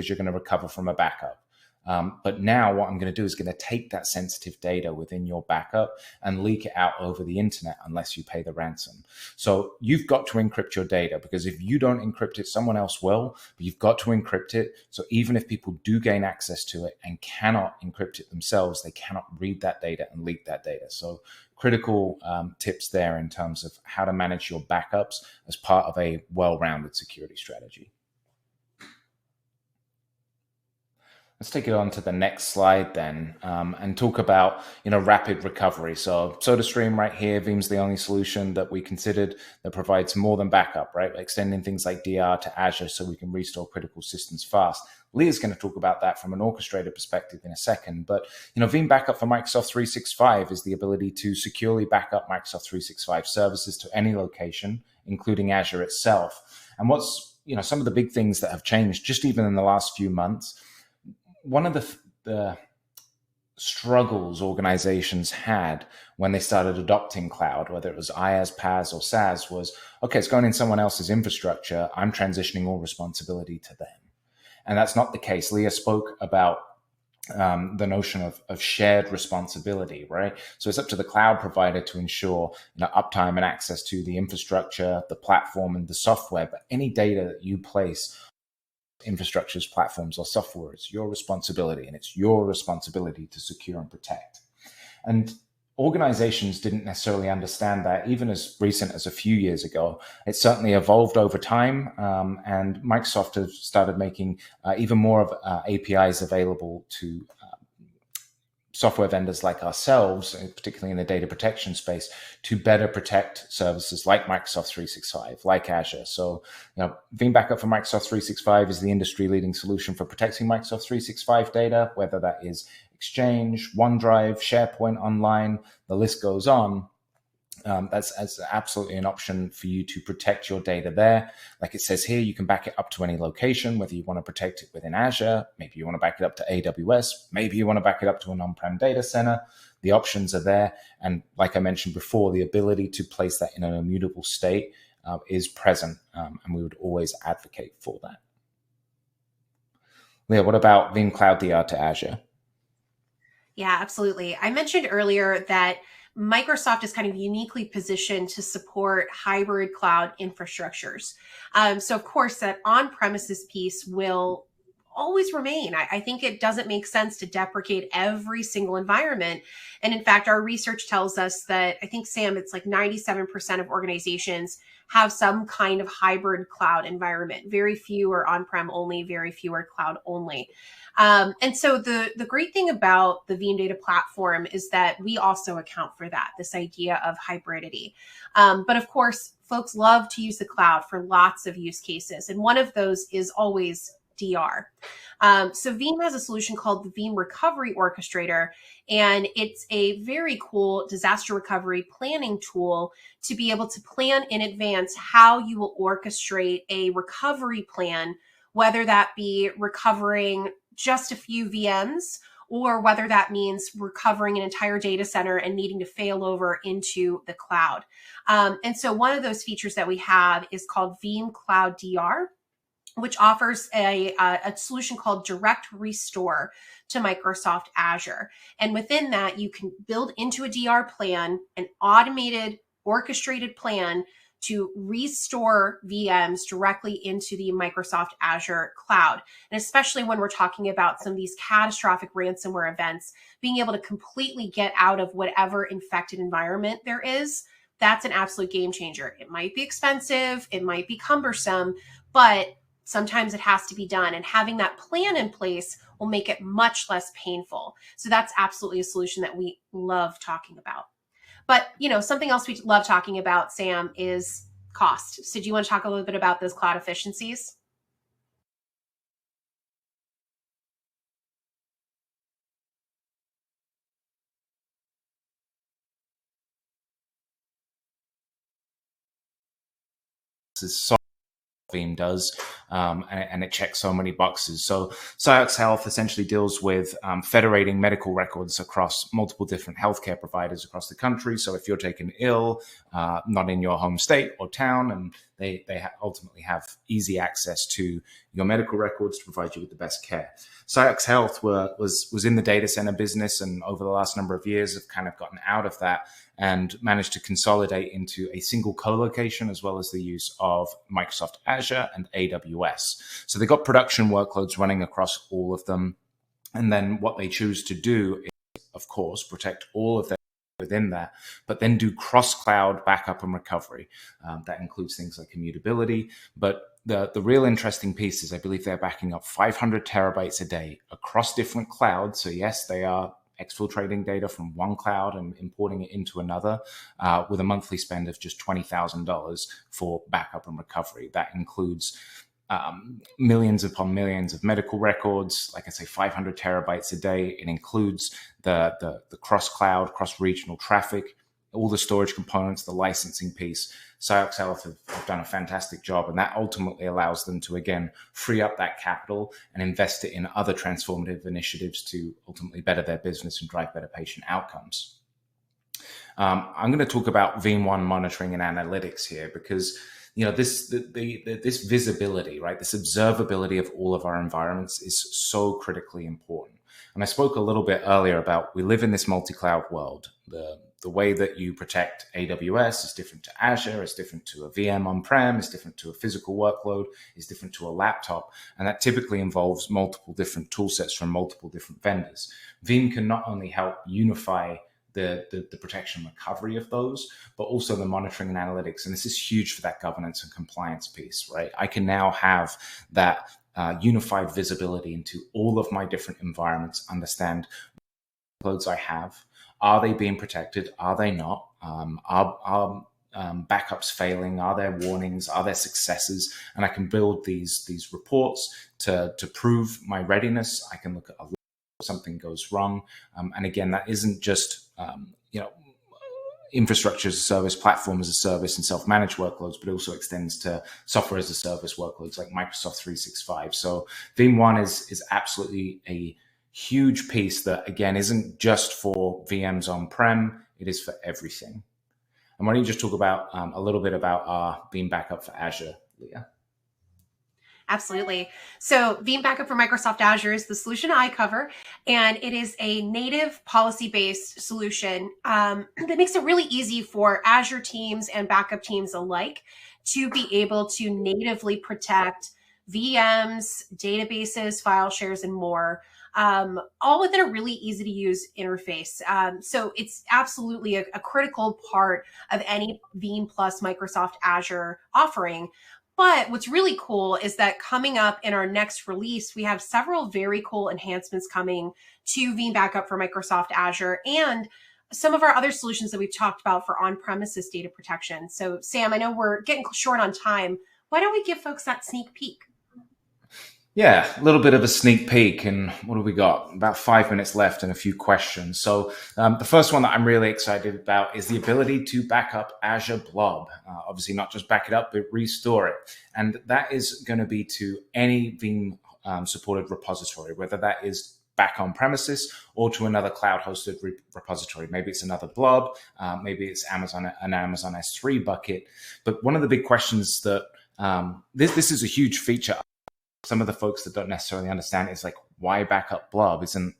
you're going to recover from a backup. But now what I'm going to do is going to take that sensitive data within your backup and leak it out over the internet unless you pay the ransom. So you've got to encrypt your data, because if you don't encrypt it, someone else will, but you've got to encrypt it. So even if people do gain access to it and cannot encrypt it themselves, they cannot read that data and leak that data. So critical tips there in terms of how to manage your backups as part of a well-rounded security strategy. Let's take it on to the next slide then, and talk about, rapid recovery. So SodaStream right here, Veeam's the only solution that we considered that provides more than backup, right? Extending things like DR to Azure so we can restore critical systems fast. Leah's going to talk about that from an orchestrator perspective in a second. But, Veeam Backup for Microsoft 365 is the ability to securely back up Microsoft 365 services to any location, including Azure itself. And what's, some of the big things that have changed just even in the last few months. One of the struggles organizations had when they started adopting cloud, whether it was IaaS, PaaS, or SaaS, was, okay, it's going in someone else's infrastructure. I'm transitioning all responsibility to them. And that's not the case. Leah spoke about the notion of shared responsibility, right? So it's up to the cloud provider to ensure uptime and access to the infrastructure, the platform, and the software. But any data that you place infrastructures, platforms, or software, it's your responsibility, and it's your responsibility to secure and protect. And organizations didn't necessarily understand that even as recent as a few years ago. It certainly evolved over time, and Microsoft has started making even more of APIs available to software vendors like ourselves, particularly in the data protection space, to better protect services like Microsoft 365, like Azure. So, Veeam Backup for Microsoft 365 is the industry-leading solution for protecting Microsoft 365 data, whether that is Exchange, OneDrive, SharePoint Online, the list goes on. That's absolutely an option for you to protect your data there. Like it says here, you can back it up to any location, whether you want to protect it within Azure, maybe you want to back it up to AWS, maybe you want to back it up to an on-prem data center. The options are there. And like I mentioned before, the ability to place that in an immutable state is present, and we would always advocate for that. Leah, what about Veeam Cloud DR to Azure? Yeah, absolutely. I mentioned earlier that Microsoft is kind of uniquely positioned to support hybrid cloud infrastructures. So of course that on-premises piece will always remain. I think it doesn't make sense to deprecate every single environment. And in fact, our research tells us that, I think, Sam, it's like 97% of organizations have some kind of hybrid cloud environment. Very few are on-prem only, very few are cloud only. And so the great thing about the Veeam Data Platform is that we also account for that, this idea of hybridity. But of course, folks love to use the cloud for lots of use cases. And one of those is always DR. So Veeam has a solution called the Veeam Recovery Orchestrator, and it's a very cool disaster recovery planning tool to be able to plan in advance how you will orchestrate a recovery plan, whether that be recovering just a few VMs or whether that means recovering an entire data center and needing to fail over into the cloud. And so one of those features that we have is called Veeam Cloud DR, which offers a solution called Direct Restore to Microsoft Azure. And within that, you can build into a DR plan an automated, orchestrated plan to restore VMs directly into the Microsoft Azure cloud. And especially when we're talking about some of these catastrophic ransomware events, being able to completely get out of whatever infected environment there is, that's an absolute game changer. It might be expensive, it might be cumbersome, but sometimes it has to be done. And having that plan in place will make it much less painful. So that's absolutely a solution that we love talking about. But, something else we love talking about, Sam, is cost. So do you want to talk a little bit about those cloud efficiencies? So Veeam does, and it checks so many boxes. So Ciox Health essentially deals with federating medical records across multiple different healthcare providers across the country. So if you're taken ill, not in your home state or town, and they ultimately have easy access to your medical records to provide you with the best care. Ciox Health was in the data center business, and over the last number of years have kind of gotten out of that and managed to consolidate into a single co-location, as well as the use of Microsoft Azure and AWS. So they got production workloads running across all of them. And then what they choose to do is, of course, protect all of them within that, but then do cross-cloud backup and recovery. That includes things like immutability. But the real interesting piece is I believe they're backing up 500 terabytes a day across different clouds. So yes, they are exfiltrating data from one cloud and importing it into another, with a monthly spend of just $20,000 for backup and recovery. That includes millions upon millions of medical records, like I say, 500 terabytes a day. It includes the cross-cloud, cross-regional traffic, all the storage components, the licensing piece. Ciox Health have done a fantastic job, and that ultimately allows them to, again, free up that capital and invest it in other transformative initiatives to ultimately better their business and drive better patient outcomes. I'm going to talk about Veeam One monitoring and analytics here because this visibility, right, this observability of all of our environments is so critically important. And I spoke a little bit earlier about we live in this multi-cloud world. The way that you protect AWS is different to Azure, is different to a VM on-prem, is different to a physical workload, is different to a laptop. And that typically involves multiple different tool sets from multiple different vendors. Veeam can not only help unify the protection and recovery of those, but also the monitoring and analytics. And this is huge for that governance and compliance piece, right? I can now have that unified visibility into all of my different environments, understand what workloads I have. Are they being protected? Are they not? Are backups failing? Are there warnings? Are there successes? And I can build these reports to prove my readiness. I can look at something goes wrong. And again, that isn't just, infrastructure as a service, platform as a service, and self-managed workloads, but it also extends to software as a service workloads like Microsoft 365. So Veeam One is absolutely a huge piece that, again, isn't just for VMs on-prem. It is for everything. And why don't you just talk about a little bit about our Veeam Backup for Azure, Leah? Absolutely. So Veeam Backup for Microsoft Azure is the solution I cover, and it is a native policy-based solution that makes it really easy for Azure teams and backup teams alike to be able to natively protect VMs, databases, file shares, and more, all within a really easy to use interface. So it's absolutely a critical part of any Veeam plus Microsoft Azure offering. But what's really cool is that coming up in our next release, we have several very cool enhancements coming to Veeam Backup for Microsoft Azure and some of our other solutions that we've talked about for on-premises data protection. So Sam, I know we're getting short on time. Why don't we give folks that sneak peek? Yeah, a little bit of a sneak peek. And what have we got? About 5 minutes left and a few questions. So the first one that I'm really excited about is the ability to back up Azure Blob. Obviously, not just back it up, but restore it. And that is going to be to any Veeam supported repository, whether that is back on premises or to another cloud hosted repository. Maybe it's another blob, maybe it's an Amazon S3 bucket. But one of the big questions that this is a huge feature. Some of the folks that don't necessarily understand is like, why backup blob? Isn't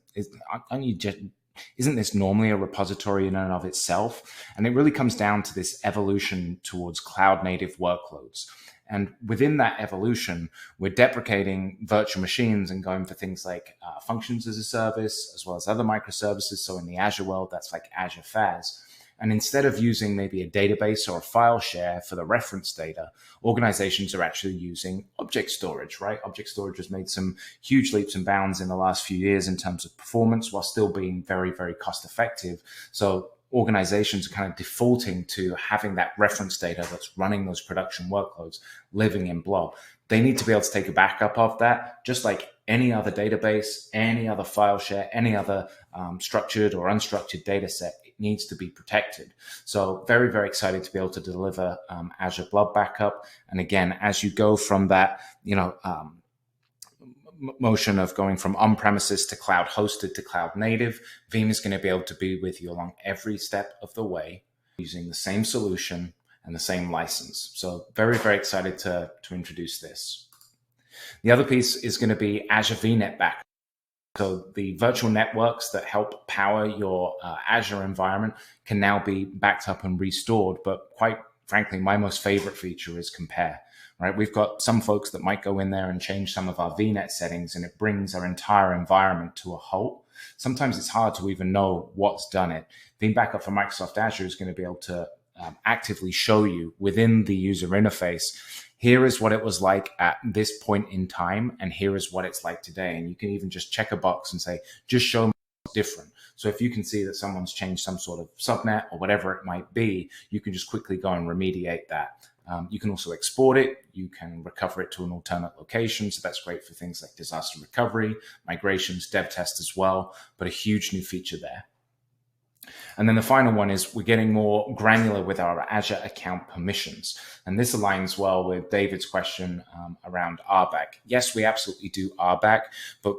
this normally a repository in and of itself? And it really comes down to this evolution towards cloud native workloads. And within that evolution, we're deprecating virtual machines and going for things like functions as a service, as well as other microservices. So in the Azure world, that's like Azure FAS. And instead of using maybe a database or a file share for the reference data, organizations are actually using object storage, right? Object storage has made some huge leaps and bounds in the last few years in terms of performance while still being very, very cost effective. So organizations are kind of defaulting to having that reference data that's running those production workloads living in Blob. They need to be able to take a backup of that, just like any other database, any other file share, any other structured or unstructured data set. It needs to be protected. So very, very excited to be able to deliver Azure Blob backup. And again, as you go from that, motion of going from on-premises to cloud hosted to cloud native, Veeam is going to be able to be with you along every step of the way using the same solution and the same license. So very, very excited to introduce this. The other piece is going to be Azure VNet backup. So the virtual networks that help power your Azure environment can now be backed up and restored. But quite frankly, my most favorite feature is compare. Right, we've got some folks that might go in there and change some of our VNet settings, and it brings our entire environment to a halt. Sometimes it's hard to even know what's done it. Veeam Backup for Microsoft Azure is going to be able to actively show you within the user interface, here is what it was like at this point in time, and here is what it's like today. And you can even just check a box and say, just show me what's different. So if you can see that someone's changed some sort of subnet or whatever it might be, you can just quickly go and remediate that. You can also export it. You can recover it to an alternate location. So that's great for things like disaster recovery, migrations, dev test as well, but a huge new feature there. And then the final one is we're getting more granular with our Azure account permissions. And this aligns well with David's question around RBAC. Yes, we absolutely do RBAC, but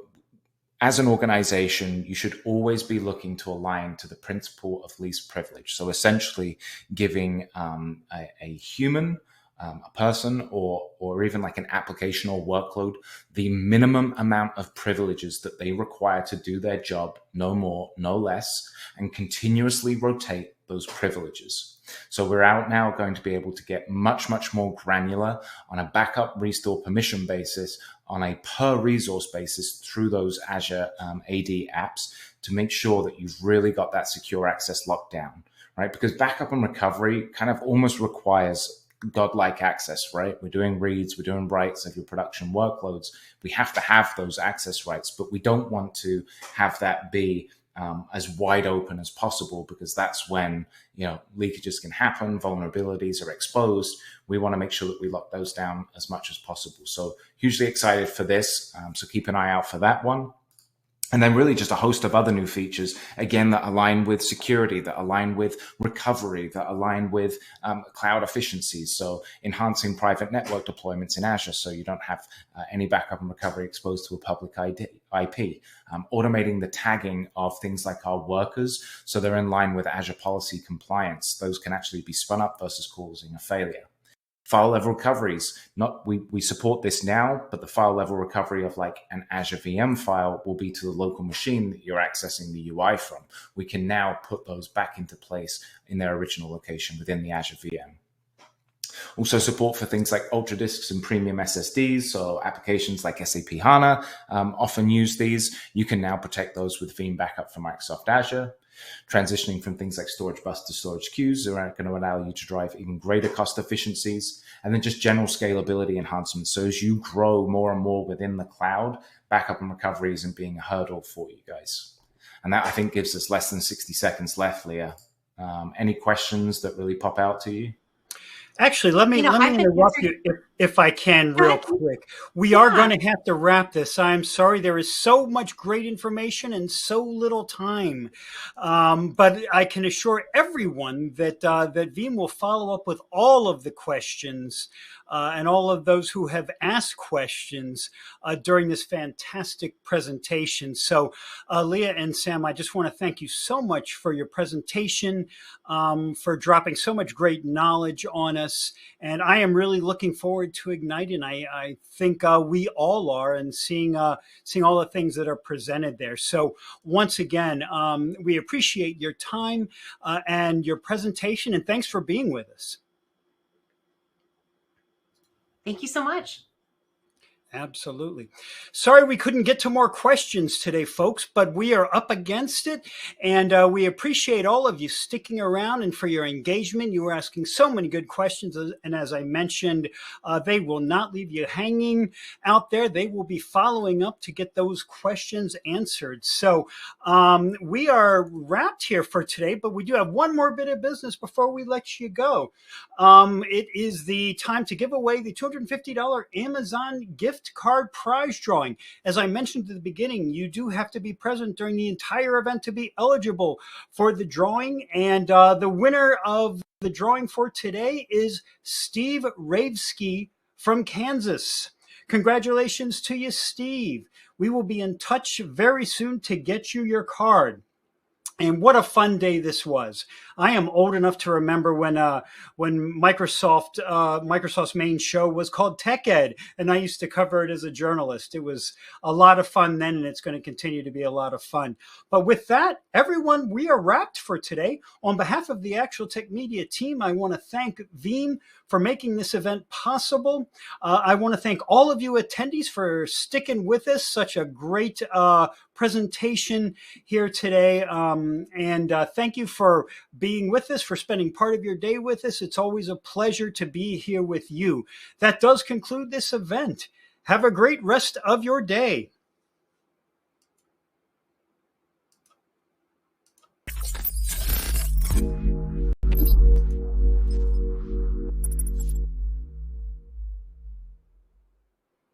as an organization, you should always be looking to align to the principle of least privilege. So essentially giving a human, a person, or even like an application or workload, the minimum amount of privileges that they require to do their job, no more, no less, and continuously rotate those privileges. So we're out now going to be able to get much, much more granular on a backup restore permission basis, on a per resource basis through those Azure AD apps to make sure that you've really got that secure access locked down, right? Because backup and recovery kind of almost requires godlike access, right? We're doing reads, we're doing writes of your production workloads. We have to have those access rights, but we don't want to have that be as wide open as possible, because that's when leakages can happen, vulnerabilities are exposed. We want to make sure that we lock those down as much as possible. So hugely excited for this. So keep an eye out for that one. And then really just a host of other new features, again, that align with security, that align with recovery, that align with cloud efficiencies. So enhancing private network deployments in Azure so you don't have any backup and recovery exposed to a public IP. Automating the tagging of things like our workers so they're in line with Azure policy compliance. Those can actually be spun up versus causing a failure. File level recoveries, we support this now, but the file level recovery of like an Azure VM file will be to the local machine that you're accessing the UI from. We can now put those back into place in their original location within the Azure VM. Also support for things like Ultra Disks and premium SSDs. So applications like SAP HANA often use these. You can now protect those with Veeam Backup for Microsoft Azure. Transitioning from things like storage bus to storage queues are going to allow you to drive even greater cost efficiencies, and then just general scalability enhancements. So as you grow more and more within the cloud, backup and recovery isn't being a hurdle for you guys. And that, I think, gives us less than 60 seconds left, Leah. Any questions that really pop out to you? Actually, let me interrupt you. if I can, real quick. We are going to have to wrap this. I'm sorry. There is so much great information and so little time. But I can assure everyone that that Veeam will follow up with all of the questions and all of those who have asked questions during this fantastic presentation. So Leah and Sam, I just want to thank you so much for your presentation, for dropping so much great knowledge on us. And I am really looking forward to Ignite, and I think we all are, and seeing all the things that are presented there. So once again, we appreciate your time and your presentation, and thanks for being with us. Thank you so much. Absolutely. Sorry we couldn't get to more questions today, folks, but we are up against it. And we appreciate all of you sticking around and for your engagement. You were asking so many good questions. And as I mentioned, they will not leave you hanging out there. They will be following up to get those questions answered. So we are wrapped here for today, but we do have one more bit of business before we let you go. It is the time to give away the $250 Amazon gift card prize drawing. As I mentioned at the beginning, you do have to be present during the entire event to be eligible for the drawing. And the winner of the drawing for today is Steve Ravesky from Kansas. Congratulations to you, Steve. We will be in touch very soon to get you your card. And what a fun day this was. I am old enough to remember when Microsoft's main show was called Tech Ed, and I used to cover it as a journalist. It was a lot of fun then, and it's going to continue to be a lot of fun. But with that, everyone, we are wrapped for today. On behalf of the Actual Tech Media team, I want to thank Veeam for making this event possible. I want to thank all of you attendees for sticking with us. Such a great presentation here today. And thank you for being with us, for spending part of your day with us. It's always a pleasure to be here with you. That does conclude this event. Have a great rest of your day.